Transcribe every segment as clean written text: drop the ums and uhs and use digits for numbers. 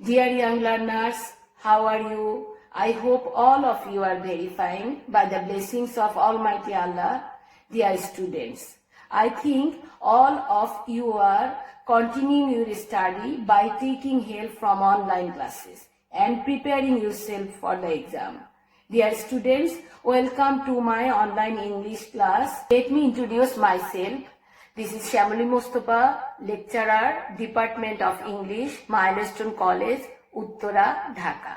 Dear young learners, how are you? I hope all of you are very fine by the blessings of Almighty Allah. Dear students, I think all of you are continuing your study by taking help from online classes and preparing yourself for the exam. Dear students, welcome to my online English class. Let me introduce myself. This is Shamali Mustafa, lecturer, Department of English, Milestone College, Uttara, Dhaka.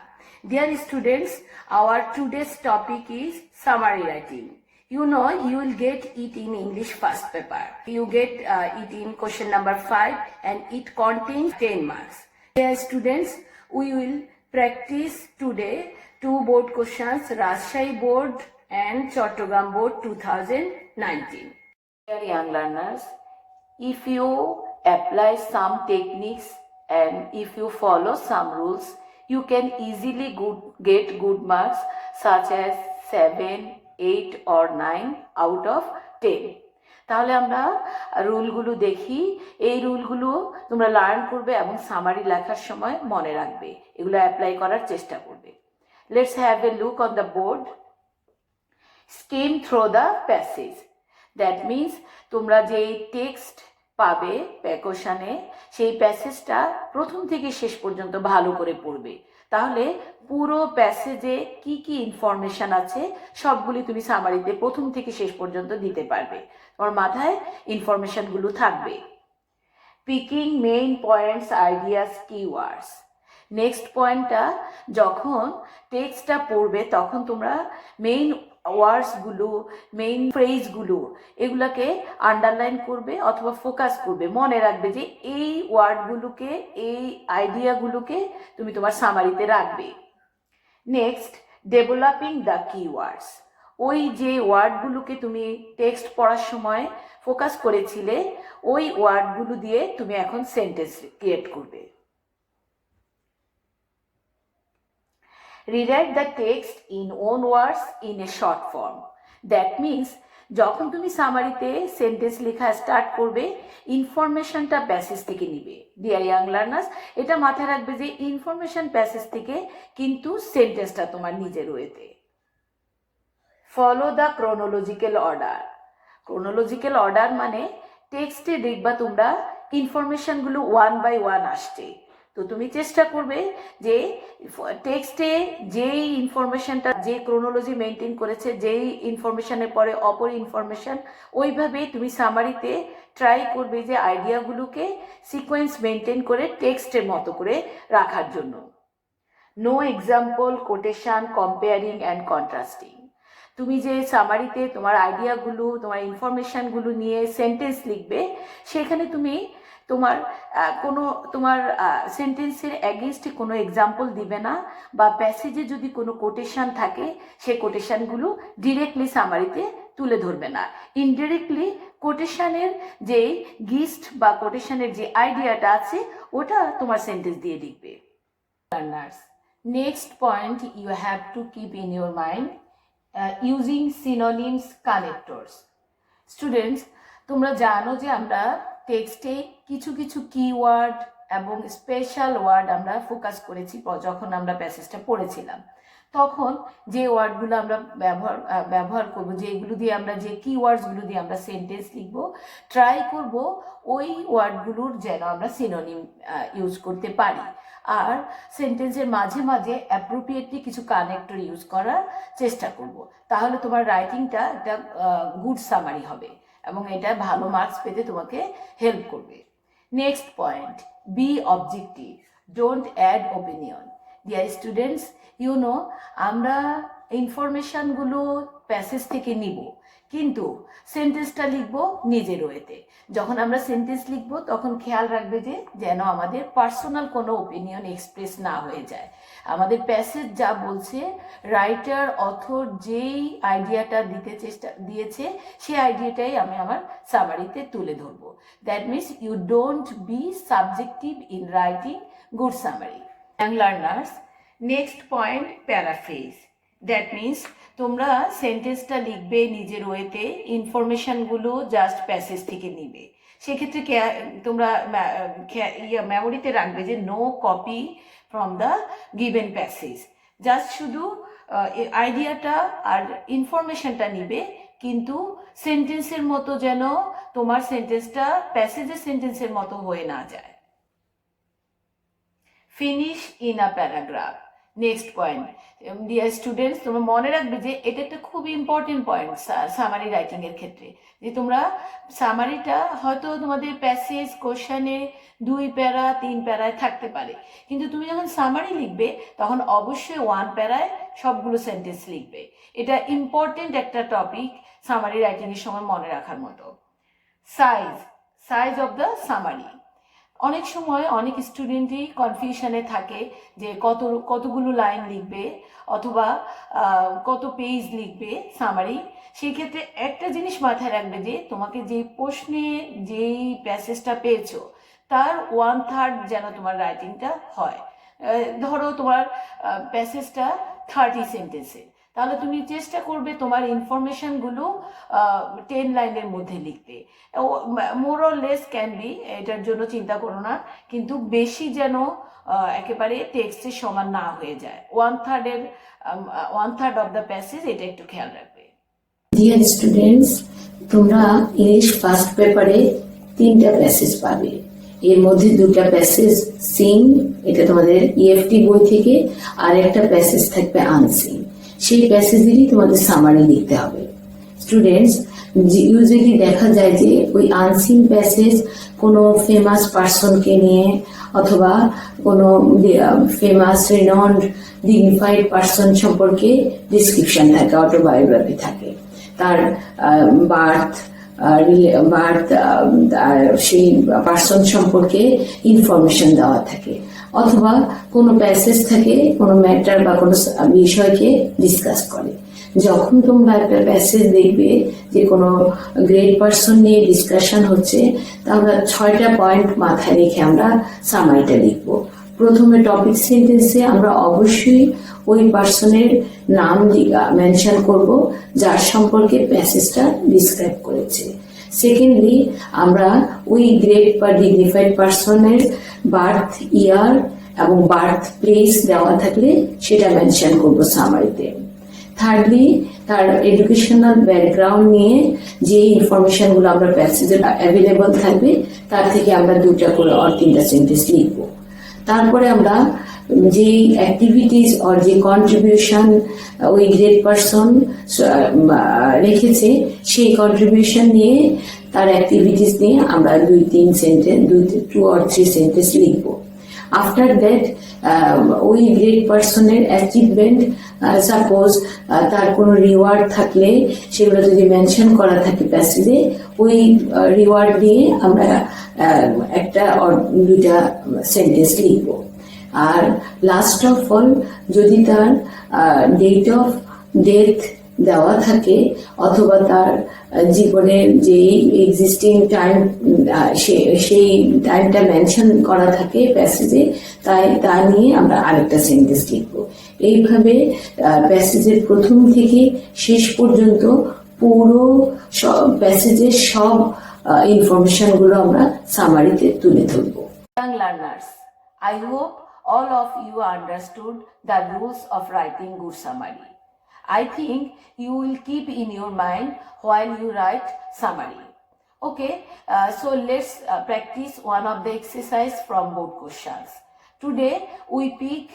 Dear students, our today's topic is summary writing. You know, you will get it in English first paper. You get it in question number 5 and it contains 10 marks. Dear students, we will practice today 2 board questions, Rajshahi Board and Chattogram Board 2019. Dear young learners, if you apply some techniques and if you follow some rules, you can easily get good marks such as 7, 8 or 9 out of 10. তাহলে আমরা রুলগুলো দেখি, এই রুলগুলো তোমরা learn করবে এবং summary লেখার সময় মনে রাখবে, এগুলো অ্যাপ্লাই করার চেষ্টা করবে। Let's have a look on the board. Skim through the passage. That means তোমরা যেই টেক্সট পাবে কোশ্চেনে সেই প্যাসেজটা প্রথম থেকে শেষ পর্যন্ত ভালো করে পড়বে, তাহলে পুরো প্যাসেজে কি কি ইনফরমেশন আছে সবগুলি তুমি সামারিতে প্রথম থেকে শেষ পর্যন্ত দিতে পারবে, তোমার মাথায় ইনফরমেশনগুলো থাকবে। Picking main points, ideas, keywords. Next পয়েন্টটা, যখন টেক্সটটা পড়বে তখন তোমরা মেইন ওয়ার্ডসগুলো, মেইন ফ্রেজগুলো এগুলাকে আন্ডারলাইন করবে অথবা ফোকাস করবে, মনে রাখবে যে এই ওয়ার্ডগুলোকে, এই আইডিয়াগুলোকে তুমি তোমার সামারিতে রাখবে। Next, developing the keywords. ওই যে ওয়ার্ডগুলোকে তুমি টেক্সট পড়ার সময় ফোকাস করেছিলে ওই ওয়ার্ডগুলো দিয়ে তুমি এখন সেন্টেন্স ক্রিয়েট করবে। Rewrite the text in own words in a short form. That means যখন তুমি সামারিতে সেন্টেন্স লেখা স্টার্ট করবে ইনফরমেশনটা প্যাসেজ থেকে নিবে। ডিয়ার ইয়াং লার্নার্স, এটা মাথায় রাখবে যে ইনফরমেশন প্যাসেজ থেকে কিন্তু সেন্টেন্সটা তোমার নিজের ওয়েতে। Follow the chronological order. Chronological order মানে টেক্সটে দেখবা তোমরা ইনফরমেশনগুলো 1 বাই 1 আসছে, তো তুমি চেষ্টা করবে যে টেক্সটে যেই ইনফরমেশনটা, যে ক্রোনোলজি মেনটেন করেছে, যেই ইনফরমেশনের পরে অপর ইনফরমেশন, ওইভাবেই তুমি সামারিতে ট্রাই করবে যে আইডিয়াগুলোকে সিকোয়েন্স মেনটেন করে টেক্সটের মতো করে রাখার জন্য। No example, quotation, comparing and contrasting. তুমি যে সামারিতে তোমার আইডিয়াগুলো, তোমার ইনফরমেশনগুলো নিয়ে সেন্টেন্স লিখবে, সেখানে তুমি তোমার সেন্টেন্সের অ্যাগেনস্টে কোনো এক্সাম্পল দিবে না, বা প্যাসেজে যদি কোনো কোটেশন থাকে সেই কোটেশনগুলো ডিরেক্টলি সামারিতে তুলে ধরবে না, ইনডিরেক্টলি কোটেশনের যে গিস্ট বা কোটেশনের যে আইডিয়াটা আছে ওটা তোমার সেন্টেন্স দিয়ে লিখবে। Learners, next point you have to keep in your mind, using synonyms, connectors. Students, তোমরা জানো যে আমরা টেক্সটে কিছু কিছু কিওয়ার্ড এবং স্পেশাল ওয়ার্ড আমরা ফোকাস করেছি যখন আমরা প্যাসেজটা পড়েছিলাম। তখন যে ওয়ার্ডগুলো আমরা ব্যবহার করব, যেগুলো দিয়ে আমরা, যে কিওয়ার্ডসগুলো দিয়ে আমরা সেন্টেন্স লিখব, ট্রাই করব ওই ওয়ার্ডগুলোর যেন আমরা সিনোনিম ইউজ করতে পারি। আর সেন্টেন্সের মাঝে মাঝে অ্যাপ্রোপ্রিয়েটলি কিছু কানেক্টর ইউজ করার চেষ্টা করব, তাহলে তোমার রাইটিংটা একটা গুড সামারি হবে এবং এটা ভালো মার্কস পেতে তোমাকে হেল্প করবে। Next point, be objective, don't add opinion. Dear students, you know, আমরা ইনফরমেশনগুলো প্যাসেজ থেকে নিব কিন্তু সেন্টেন্সটা লিখবো নিজের ওয়েতে। যখন আমরা সেন্টেন্স লিখবো তখন খেয়াল রাখবে যে যেন আমাদের পার্সোনাল কোনো ওপিনিয়ন এক্সপ্রেস না হয়ে যায়। আমাদের প্যাসেজ যা বলছে, রাইটার, অথর যেই আইডিয়াটা দিয়েছে সেই আইডিয়াটাই আমি আমার সামারিতে তুলে ধরবো। That means you don't be subjective in writing good summary. Young learners, next point, paraphrase. That means তোমরা সেন্টেন্সটা লিখবে নিজের ওয়েতে, ইনফরমেশনগুলো জাস্ট প্যাসেজ থেকে নিবে। সেক্ষেত্রে তোমরা মেমোরিতে রাখবে যে no copy from the given passage. Just শুধু আইডিয়াটা আর ইনফরমেশনটা নিবে, কিন্তু সেন্টেন্সের মতো যেন তোমার সেন্টেন্সটা প্যাসেজের সেন্টেন্সের মতো হয়ে না যায়। Finish in a paragraph. Next point, dear students, তোমরা মনে রাখবে যে এটা একটা খুব ইম্পর্টেন্ট পয়েন্ট সামারি রাইটিং এর ক্ষেত্রে, যে তোমরা সামারিটা হয়তো তোমাদের প্যাসেজ কোশ্চেনে 2 প্যারা 3 প্যারায় থাকতে পারে, কিন্তু তুমি যখন সামারি লিখবে তখন অবশ্যই 1 প্যারায় সবগুলো সেন্টেন্স লিখবে। এটা ইম্পর্টেন্ট একটা টপিক সামারি রাইটিং এর সময় মনে রাখার মতো। Size of the summary. অনেক সময় অনেক স্টুডেন্টই কনফিউশনে থাকে যে কতগুলো লাইন লিখবে অথবা কত পেজ লিখবে সামারি। সেই ক্ষেত্রে একটা জিনিস মাথায় রাখবে যে তোমাকে যে প্রশ্নে যেই প্যাসেজটা পেয়েছো তার 1/3 যেন তোমার রাইটিংটা হয়। ধরো তোমার প্যাসেজটা 30 সেন্টেন্সে, তাহলে তুমি চেষ্টা করবে তোমার ইনফরমেশনগুলো 10 লাইনের মধ্যে লিখতে। More or less can be, এটার জন্য চিন্তা করো না, কিন্তু বেশি যেন একেবারে টেক্সটের সমান না হয়ে যায়। 1/3 অফ দ্য প্যাসেজ, এটা একটু খেয়াল রাখবে। ডিয়ার স্টুডেন্টস, তোমরা ইংলিশ ফার্স্ট পেপারে 3টা প্যাসেজ পাবে। এর মধ্যে 2টা প্যাসেজ সিন, এটা তোমাদের ইএফটি বই থেকে, আর একটা প্যাসেজ থাকবে আনসিন। সেই প্যাসেজেরই তোমাদের সামারি লিখতে হবে। স্টুডেন্টস, ইউজুয়ালি দেখা যায় যে ওই আনসিন প্যাসেজ কোনো ফেমাস পার্সনকে নিয়ে অথবা কোনো ফেমাস রিনাউন্ড ডিগনিফাইড পার্সন সম্পর্কে ডিসক্রিপশন থাকে, অটোবায়োগ্রাফি থাকে, তার বার্থ সেই পার্সন সম্পর্কে ইনফরমেশন দেওয়া থাকে, অথবা কোনো প্যাসেজ থাকে কোনো ম্যাটার বা কোনো বিষয়কে ডিসকাস করে। যখন তোমরা একটা প্যাসেজ দেখবে যে কোনো গ্রেট পার্সন নিয়ে ডিসকাশন হচ্ছে, তাহলে 6টা পয়েন্ট মাথায় রেখে আমরা সামারিটা লিখবো। প্রথমে টপিক সেন্টেন্সে আমরা অবশ্যই ওই পার্সনের নাম মেনশন করব যার সম্পর্কে প্যাসেজটা ডিসক্রাইব করেছে। সেকেন্ডলি, আমরা ওই গ্রেট বা ডিগনিফাইড পার্সনের বার্থ ইয়ার এবং বার্থ প্লেস দেওয়া থাকলে সেটা মেনশন করব সামারিতে। থার্ডলি, তার এডুকেশনাল ব্যাকগ্রাউন্ড নিয়ে যে ইনফরমেশন গুলো আমরা প্যাসেজে অ্যাভেলেবল থাকবে তার থেকে আমরা 2টা করে আর 3টা সেন্টেন্স লিখবো। তারপরে আমরা যে অ্যাক্টিভিটিস আর যে কন্ট্রিবিউশন ওই গ্রেট পার্সন রেখেছে সেই কন্ট্রিবিউশন নিয়ে তার অ্যাক্টিভিটিস নিয়ে আমরা 2-3 সেন্টেন্স 2 or 3 সেন্টেন্স লিখবো। আফটার দ্যাট ওই গ্রেট পার্সনের অ্যাচিভমেন্ট, সাপোজ তার কোনো রিওয়ার্ড থাকলে সেগুলো যদি মেনশন করা থাকে প্যাসেজে, ওই রিওয়ার্ড নিয়ে আমরা 1টা or 2টা সেন্টেন্স লিখবো। আর লাস্ট অফ অল, যদি তার ডেট অফ ডেথ দেওয়া থাকে অথবা তার জীবনের যে এক্সিস্টিং টাইম সেই টাইমটা মেনশন করা থাকে প্যাসেজে, তাই তা নিয়ে আমরা আরেকটা সেন্টেন্স লিখবো। এইভাবে প্যাসেজের প্রথম থেকে শেষ পর্যন্ত পুরো প্যাসেজের সব ইনফরমেশন গুলো আমরা সামারিতে তুলে ধরবো। Young learners, I hope all of you understood the rules of writing good summary. I think you will keep in your mind while you write summary. Okay, so let's practice one of the exercise from board questions. Today we pick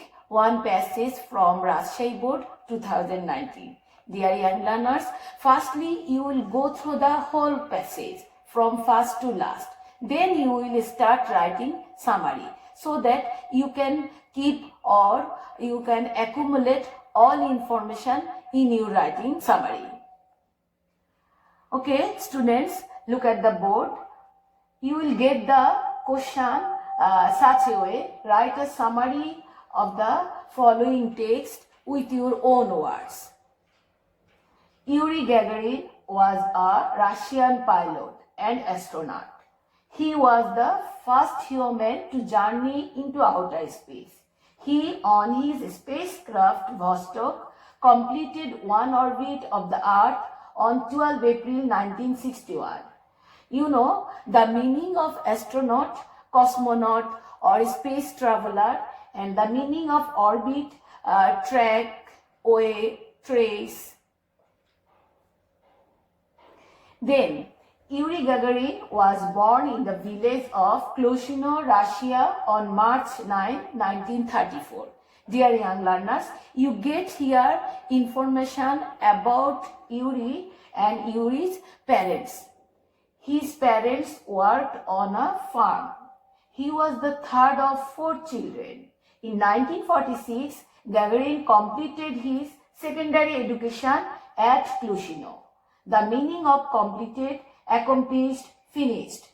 one passage from Rajshahi Board 2019. Dear young learners, firstly you will go through the whole passage from first to last. Then you will start writing summary so that you can keep or you can accumulate all information in your writing summary. Okay, students, look at the board. You will get the question such a way. Write a summary of the following text with your own words. Yuri Gagarin was a Russian pilot and astronaut. He was the first human to journey into outer space. He, on his spacecraft Vostok, completed one orbit of the Earth on 12 April 1961. You know, the meaning of astronaut, cosmonaut or space traveler and the meaning of orbit, track, way, trace. Then, Yuri Gagarin was born in the village of Kloshino, Russia on March 9, 1934. Dear young learners, you get here information about Yuri and Yuri's parents. His parents worked on a farm. He was the third of 4 children. In 1946, Gagarin completed his secondary education at Kloshino. The meaning of completed, accomplished, finished.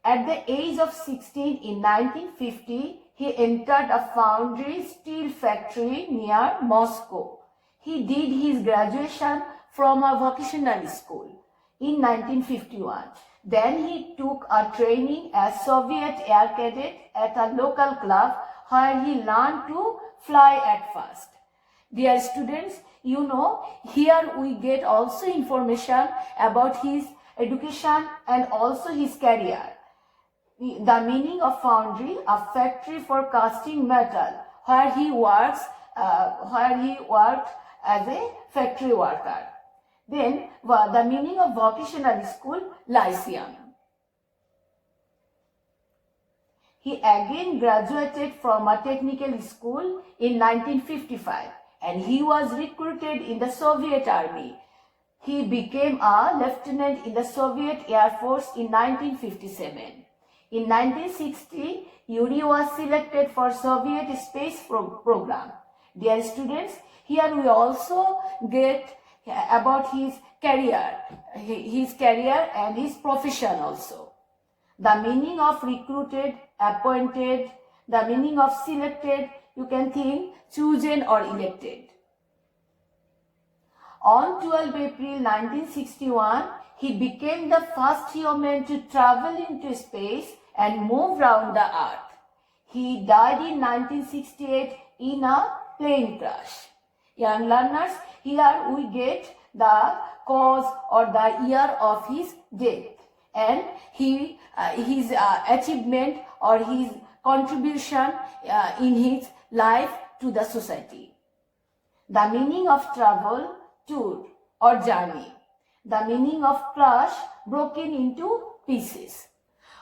At the age of 16 in 1950, he entered a foundry steel factory near Moscow. He did his graduation from a vocational school in 1951. Then he took a training as Soviet air cadet at a local club where he learned to fly at first. Dear students, you know, here we get also information about his education and also his career. The meaning of foundry, a factory for casting metal, where he worked as a factory worker. Then the meaning of vocational school, lyceum. He again graduated from a technical school in 1955 and he was recruited in the Soviet Army. He became a lieutenant in the Soviet Air Force in 1957. In 1960, Yuri was selected for Soviet space program. Dear students, here we also get about his career and his profession also. The meaning of recruited, appointed, the meaning of selected, you can think chosen or elected. On 12 April 1961, he became the first human to travel into space and move around the earth. He died in 1968 in a plane crash. Young learners, here we get the cause or the year of his death and his achievement or his contribution in his life to the society. The meaning of travel, tour or journey. The meaning of crash, broken into pieces.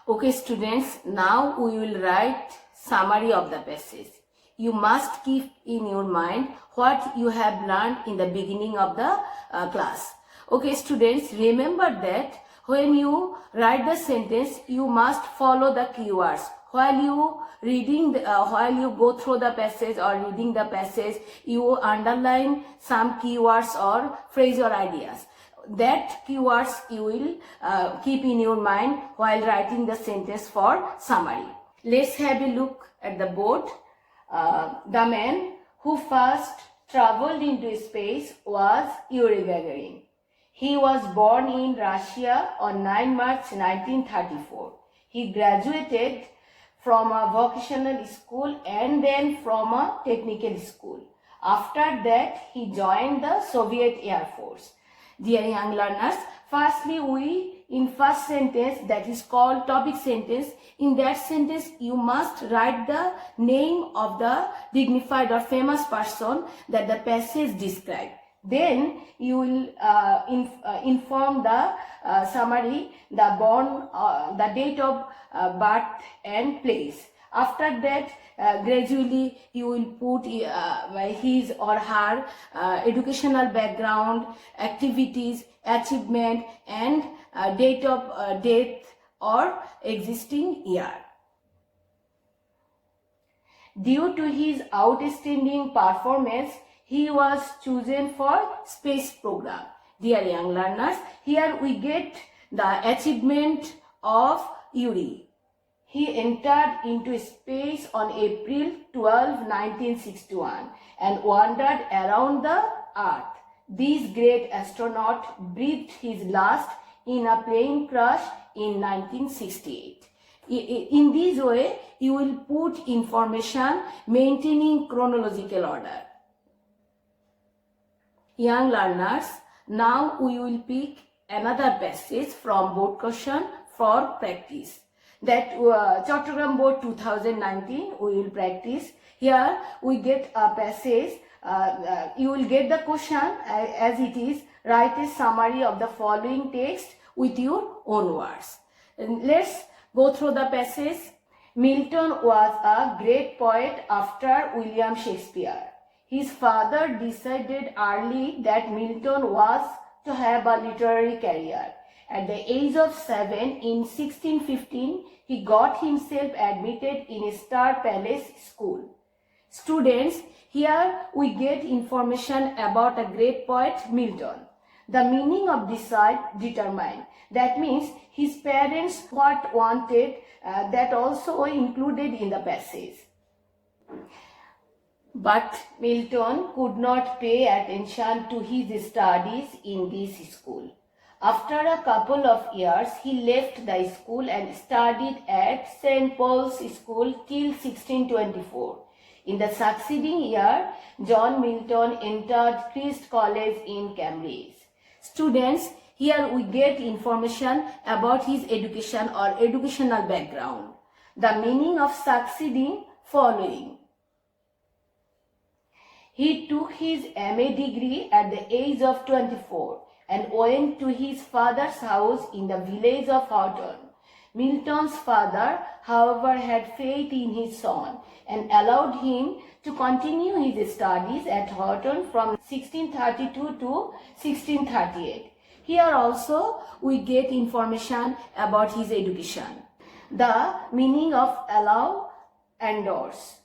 Okay students, now we will write summary of the passage. You must keep in your mind what you have learned in the beginning of the class. Okay students, remember that when you write the sentence, you must follow the keywords. While you go through the passage or reading the passage, you underline some keywords or phrase or ideas. That keywords you will keep in your mind while writing the sentence for summary. Let's have a look at the board. The man who first traveled into space was Yuri Gagarin. He was born in Russia on 9 March 1934. He graduated from a vocational school and then from a technical school. After that, he joined the Soviet Air Force. Dear young learners, firstly in first sentence, that is called topic sentence, in that sentence you must write the name of the dignified or famous person that the passage describes. Then you will inform the summary, the date of birth and place. After that, gradually you will put his or her educational background, activities, achievement and date of death or existing year. Due to his outstanding performance, he was chosen for space program. Dear young learners, here we get the achievement of Yuri. He entered into space on April 12, 1961 and wandered around the Earth. This great astronaut breathed his last in a plane crash in 1968. In this way, you will put information maintaining chronological order. Young learners, now we will pick another passage from board question for practice. that Chattogram Board 2019 we will practice. Here we get a passage. You will get the question as it is. Write a summary of the following text with your own words. And let's go through the passage. Milton was a great poet after William Shakespeare. His father decided early that Milton was to have a literary career. At the age of 7 in 1615, he got himself admitted in a Star Palace school. Students, here we get information about a great poet, Milton. The meaning of decide, determine. That means his parents what wanted, that also included in the passage. But Milton could not pay attention to his studies in this school. After a couple of years, he left the school and studied at St. Paul's School till 1624. In the succeeding year, John Milton entered Christ College in Cambridge. Students, here we get information about his education or educational background. The meaning of succeeding following. He took his MA degree at the age of 24 and went to his father's house in the village of Horton. Milton's father, however, had faith in his son and allowed him to continue his studies at Horton from 1632 to 1638. Here also we get information about his education. The meaning of allow, endorse.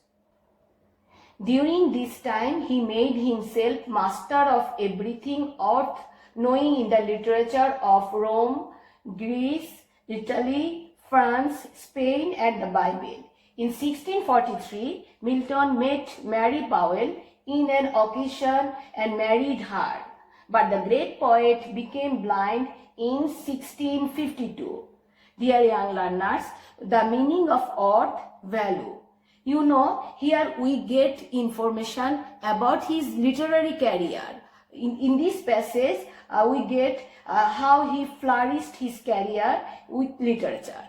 During this time, he made himself master of everything earth knowing in the literature of Rome, Greece, Italy, France, Spain, and the Bible. In 1643, Milton met Mary Powell in an occasion and married her. But the great poet became blind in 1652. Dear young learners, the meaning of earth, value. You know, here we get information about his literary career. In this passage, we get how he flourished his career with literature.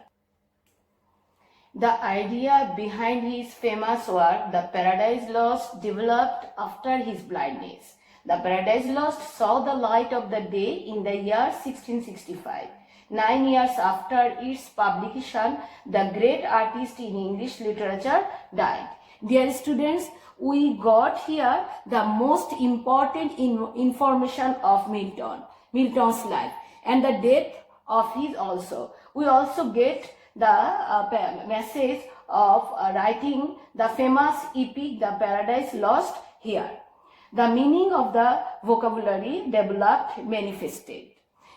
The idea behind his famous work, The Paradise Lost, developed after his blindness. The Paradise Lost saw the light of the day in the year 1665. 9 years after its publication, the great artist in English literature died. Dear students, we got here the most important information of Milton's life, and the death of his also. We also get the message of writing the famous epic, The Paradise Lost, here. The meaning of the vocabulary developed, manifested.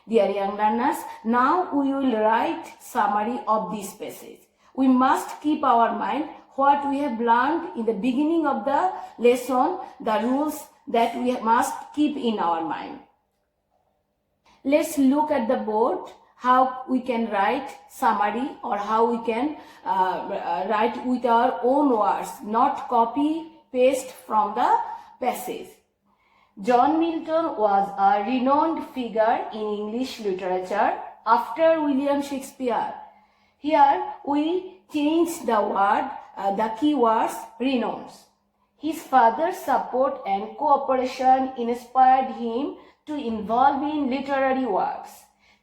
Dear young learners, now we will write summary of this passage. We must keep our mind what we have learned in the beginning of the lesson, the rules that we must keep in our mind. Let's look at the board how we can write summary or how we can write with our own words, not copy paste from the passage. John Milton was a renowned figure in English literature after William Shakespeare. Here we change the word, the key words, renowned. His father's support and cooperation inspired him to involve in literary works.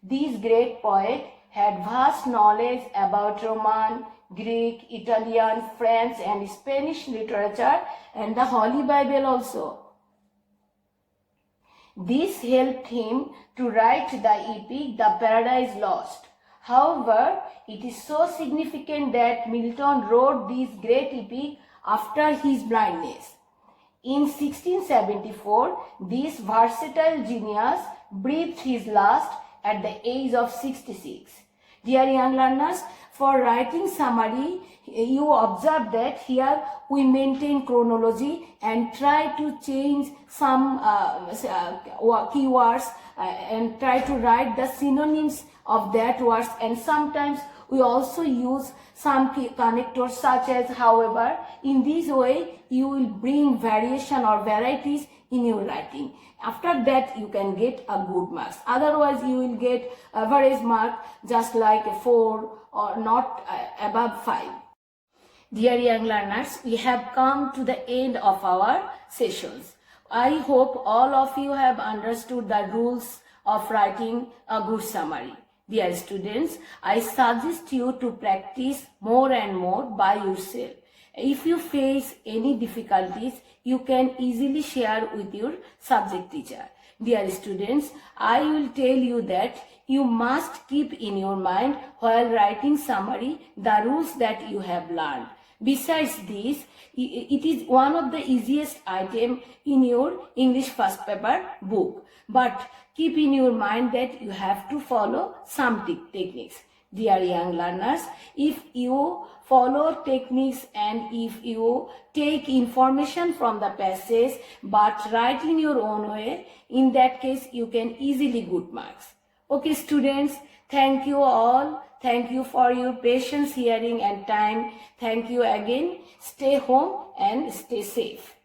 This great poet had vast knowledge about Roman, Greek, Italian, French and Spanish literature and the Holy Bible also. This helped him to write the epic The Paradise Lost. However, it is so significant that Milton wrote this great epic after his blindness. In 1674, this versatile genius breathed his last at the age of 66. Dear young learners, for writing summary, you observe that here we maintain chronology and try to change some keywords and try to write the synonyms of that words, and sometimes We also use some connectors such as however. In this way, you will bring variation or varieties in your writing. After that, you can get a good marks. Otherwise, you will get average mark just like a 4 or not above 5. Dear young learners, we have come to the end of our sessions. I hope all of you have understood the rules of writing a good summary. Dear students, I suggest you to practice more and more by yourself. If you face any difficulties, you can easily share with your subject teacher. Dear students, I will tell you that you must keep in your mind while writing summary the rules that you have learned. Besides this, it is one of the easiest item in your English first paper book. But keep in your mind that you have to follow some techniques. Dear young learners, if you follow techniques and if you take information from the passage but write in your own way, in that case you can easily get marks. Okay students, thank you all. Thank you for your patience, hearing and time. Thank you again. Stay home and stay safe.